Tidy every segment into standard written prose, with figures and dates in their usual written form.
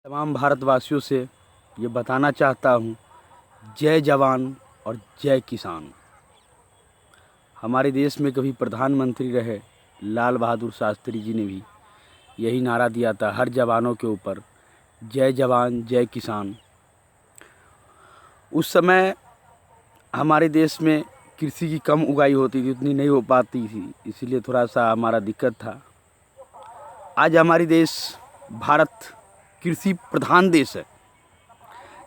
तमाम भारतवासियों से ये बताना चाहता हूँ, जय जवान और जय किसान। हमारे देश में कभी प्रधानमंत्री रहे लाल बहादुर शास्त्री जी ने भी यही नारा दिया था हर जवानों के ऊपर, जय जवान जय किसान। उस समय हमारे देश में कृषि की कम उगाई होती थी, उतनी नहीं हो पाती थी, इसीलिए थोड़ा सा हमारा दिक्कत था। आज हमारी देश भारत कृषि प्रधान देश है,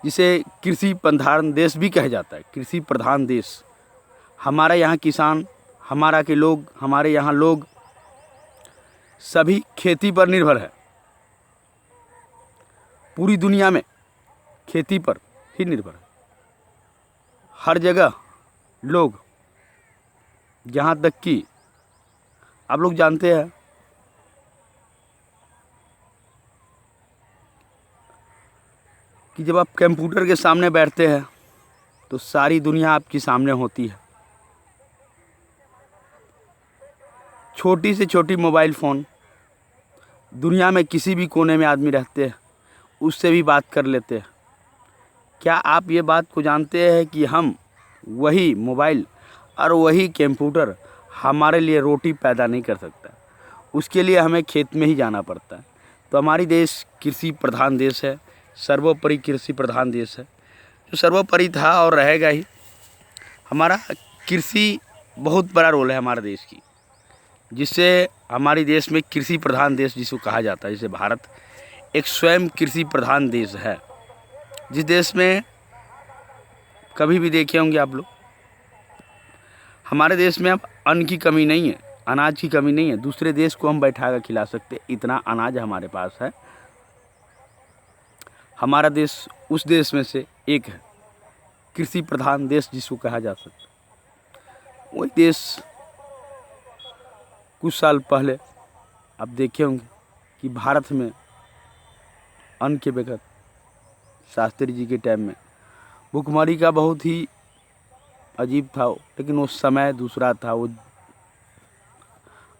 जिसे कृषि प्रधान देश भी कहा जाता है। कृषि प्रधान देश, हमारा यहाँ किसान, हमारे यहाँ लोग सभी खेती पर निर्भर है। पूरी दुनिया में खेती पर ही निर्भर है। हर जगह लोग, जहाँ तक कि आप लोग जानते हैं कि जब आप कंप्यूटर के सामने बैठते हैं तो सारी दुनिया आपके सामने होती है। छोटी से छोटी मोबाइल फ़ोन, दुनिया में किसी भी कोने में आदमी रहते हैं उससे भी बात कर लेते हैं। क्या आप ये बात को जानते हैं कि हम वही मोबाइल और वही कंप्यूटर हमारे लिए रोटी पैदा नहीं कर सकता, उसके लिए हमें खेत में ही जाना पड़ता है। तो हमारी देश कृषि प्रधान देश है, सर्वोपरि कृषि प्रधान देश है, जो सर्वोपरि था और रहेगा ही। हमारा कृषि बहुत बड़ा रोल है हमारे देश की, जिससे हमारे देश में कृषि प्रधान देश जिसको कहा जाता है, जैसे भारत एक स्वयं कृषि प्रधान देश है। जिस देश में कभी भी देखे होंगे आप लोग, हमारे देश में अब अन्न की कमी नहीं है, अनाज की कमी नहीं है। दूसरे देश को हम बैठा कर खिला सकते, इतना अनाज हमारे पास है। हमारा देश उस देश में से एक है, कृषि प्रधान देश जिसको कहा जा सकता है। वही देश कुछ साल पहले आप देखे होंगे कि भारत में अन्न के बगैर शास्त्री जी के टाइम में भुखमरी का बहुत ही अजीब था, लेकिन वो समय दूसरा था, वो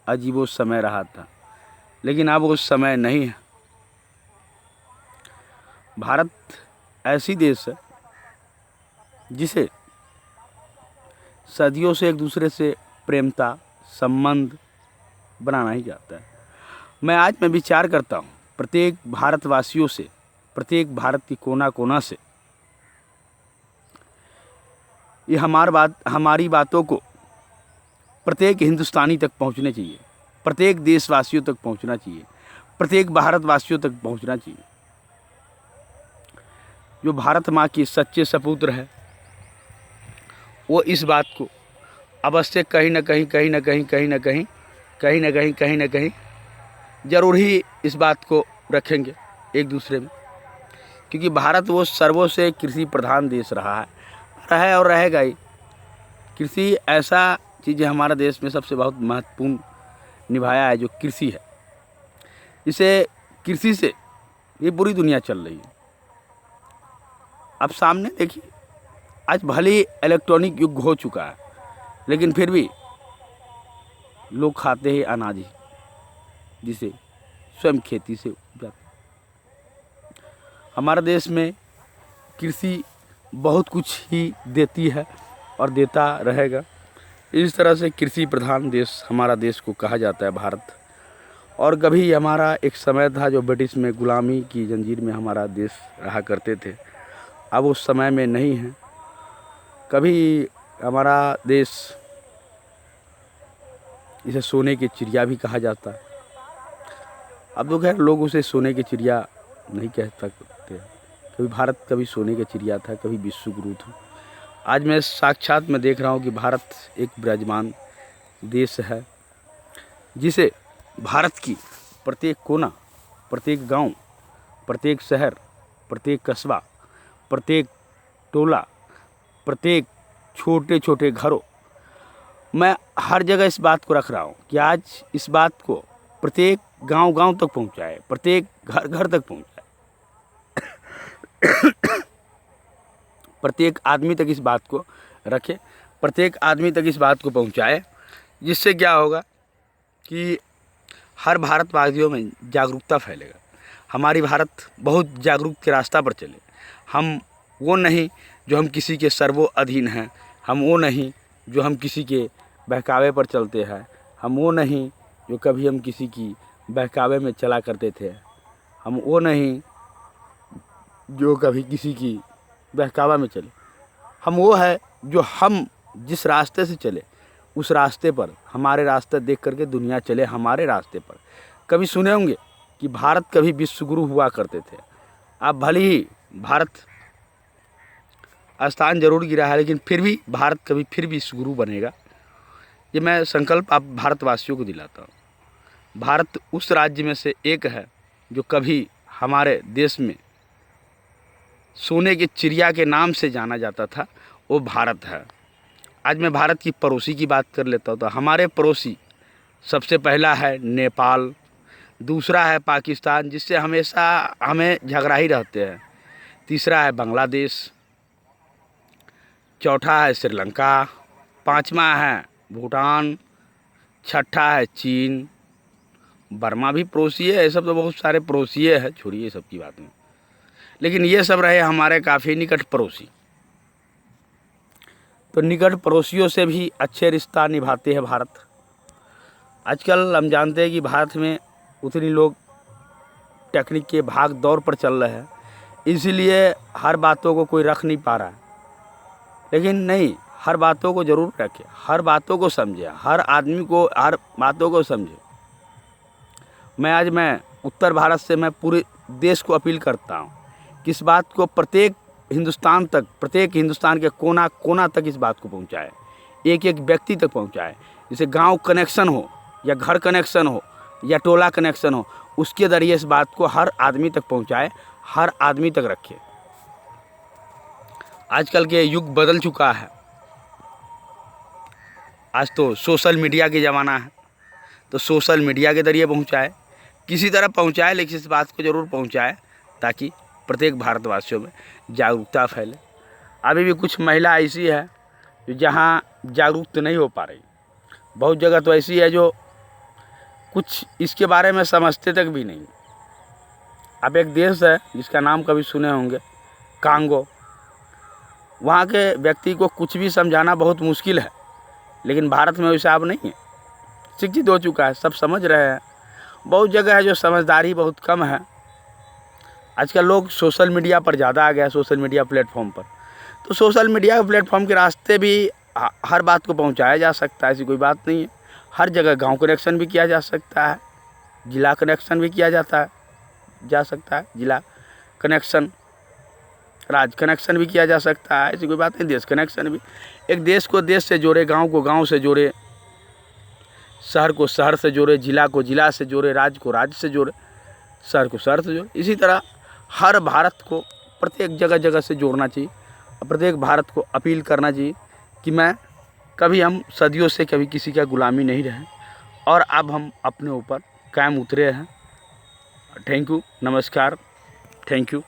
अजीब वो समय रहा था। लेकिन अब वो समय नहीं है। भारत ऐसी देश है जिसे सदियों से एक दूसरे से प्रेमता संबंध बनाना ही जाता है। मैं विचार करता हूँ प्रत्येक भारतवासियों से, प्रत्येक भारत की कोना कोना से ये हमारी बातों को प्रत्येक हिंदुस्तानी तक पहुँचने चाहिए, प्रत्येक देशवासियों तक पहुँचना चाहिए, प्रत्येक भारतवासियों तक पहुँचना चाहिए। जो भारत माँ की सच्चे सपूत्र है, वो इस बात को अवश्य कहीं ना कहीं ज़रूर ही इस बात को रखेंगे एक दूसरे में, क्योंकि भारत वो सर्वों से कृषि प्रधान देश रहा है और रहेगा ही। कृषि ऐसा चीज़ है हमारे देश में सबसे बहुत महत्वपूर्ण निभाया है, जो कृषि है। इसे कृषि से ये पूरी दुनिया चल रही है। अब सामने देखिए, आज भले ही इलेक्ट्रॉनिक युग हो चुका है, लेकिन फिर भी लोग खाते हैं अनाज ही, जिसे स्वयं खेती से उपजाते हैं। हमारे देश में कृषि बहुत कुछ ही देती है और देता रहेगा। इस तरह से कृषि प्रधान देश हमारा देश को कहा जाता है भारत। और कभी हमारा एक समय था जो ब्रिटिश में गुलामी की जंजीर में हमारा देश रहा करते थे, अब उस समय में नहीं है। कभी हमारा देश, इसे सोने की चिड़िया भी कहा जाता है। अब तो खैर लोग उसे सोने की चिड़िया नहीं कह सकते। कभी भारत कभी सोने की चिड़िया था, कभी विश्व गुरु था। आज मैं साक्षात में देख रहा हूँ कि भारत एक विराजमान देश है, जिसे भारत की प्रत्येक कोना, प्रत्येक गांव, प्रत्येक शहर, प्रत्येक कस्बा, प्रत्येक टोला, प्रत्येक छोटे छोटे घरों, मैं हर जगह इस बात को रख रहा हूँ कि आज इस बात को प्रत्येक गांव गांव तक पहुँचाए, प्रत्येक घर घर तक पहुँचाए, प्रत्येक आदमी तक इस बात को रखे, प्रत्येक आदमी तक इस बात को पहुँचाए। जिससे क्या होगा कि हर भारतवासियों में जागरूकता फैलेगा। हमारी भारत बहुत जागरूक के रास्ता पर चले। हम वो नहीं जो हम किसी के सर्वो अधीन हैं, हम वो नहीं जो हम किसी के बहकावे पर चलते हैं, हम वो नहीं जो कभी हम किसी की बहकावे में चला करते थे, हम वो नहीं जो कभी किसी की बहकावा में चले। हम वो है जो हम जिस रास्ते से चले उस रास्ते पर, हमारे रास्ते देख करके दुनिया चले हमारे रास्ते पर। कभी सुने होंगे कि भारत कभी विश्वगुरु हुआ करते थे। अब भले ही भारत स्थान जरूर गिरा है, लेकिन फिर भी भारत कभी फिर विश्वगुरु बनेगा। ये मैं संकल्प आप भारतवासियों को दिलाता हूँ। भारत उस राज्य में से एक है जो कभी हमारे देश में सोने की चिड़िया के नाम से जाना जाता था, वो भारत है। आज मैं भारत की पड़ोसी की बात कर लेता हूँ। तो हमारे पड़ोसी सबसे पहला है नेपाल, दूसरा है पाकिस्तान जिससे हमेशा हमें झगड़ा ही रहते हैं, तीसरा है बांग्लादेश, चौथा है श्रीलंका, पांचवा है भूटान, छठा है चीन, बर्मा भी पड़ोसी है। ये सब तो बहुत सारे पड़ोसी है, छोड़िए सब की बात में, लेकिन ये सब रहे हमारे काफ़ी निकट पड़ोसी। तो निकट पड़ोसियों से भी अच्छे रिश्ता निभाते हैं भारत। आजकल हम जानते हैं कि भारत में उतनी लोग टेक्निक के भाग दौड़ पर चल रहे हैं, इसीलिए हर बातों को कोई रख नहीं पा रहा है। लेकिन नहीं, हर बातों को ज़रूर रखे, हर बातों को समझे, हर आदमी को हर बातों को समझे। मैं उत्तर भारत से मैं पूरे देश को अपील करता हूँ कि इस बात को प्रत्येक हिंदुस्तान के कोना कोना तक इस बात को पहुँचाए, एक एक व्यक्ति तक पहुँचाए। जैसे गांव कनेक्शन हो या घर कनेक्शन हो या टोला कनेक्शन हो, उसके ज़रिए इस बात को हर आदमी तक पहुँचाए, हर आदमी तक रखे। आजकल के युग बदल चुका है, आज तो सोशल मीडिया के ज़माना है, तो सोशल मीडिया के ज़रिए पहुँचाए, किसी तरह पहुँचाए, लेकिन इस बात को ज़रूर पहुँचाए ताकि प्रत्येक भारतवासियों में जागरूकता फैले। अभी भी कुछ महिला ऐसी है जो जहाँ जागरूक नहीं हो पा रही, बहुत जगह तो ऐसी है जो कुछ इसके बारे में समझते तक भी नहीं। अब एक देश है जिसका नाम कभी सुने होंगे, कांगो। वहाँ के व्यक्ति को कुछ भी समझाना बहुत मुश्किल है, लेकिन भारत में वैसा अब नहीं है, शिक्षित हो चुका है, सब समझ रहे हैं। बहुत जगह है जो समझदारी बहुत कम है। आजकल लोग सोशल मीडिया पर ज़्यादा आ गया, सोशल मीडिया प्लेटफॉर्म पर। तो सोशल मीडिया प्लेटफॉर्म के रास्ते भी हर बात को पहुंचाया जा सकता है, ऐसी कोई बात नहीं है। हर जगह गांव कनेक्शन भी किया जा सकता है, जिला कनेक्शन भी किया जा सकता है, जिला कनेक्शन, राज्य कनेक्शन भी किया जा सकता है, ऐसी कोई बात नहीं। देश कनेक्शन भी, एक देश को देश से जोड़े, गाँव को गाँव से जोड़े, शहर को शहर से जोड़े, जिला को जिला से जोड़े, राज्य को राज्य से जोड़े, शहर को शहर से जोड़े। इसी तरह हर भारत को प्रत्येक जगह जगह से जोड़ना चाहिए और प्रत्येक भारत को अपील करना चाहिए कि हम सदियों से कभी किसी का गुलामी नहीं रहे और अब हम अपने ऊपर कायम उतरे हैं। थैंक यू, नमस्कार, थैंक यू।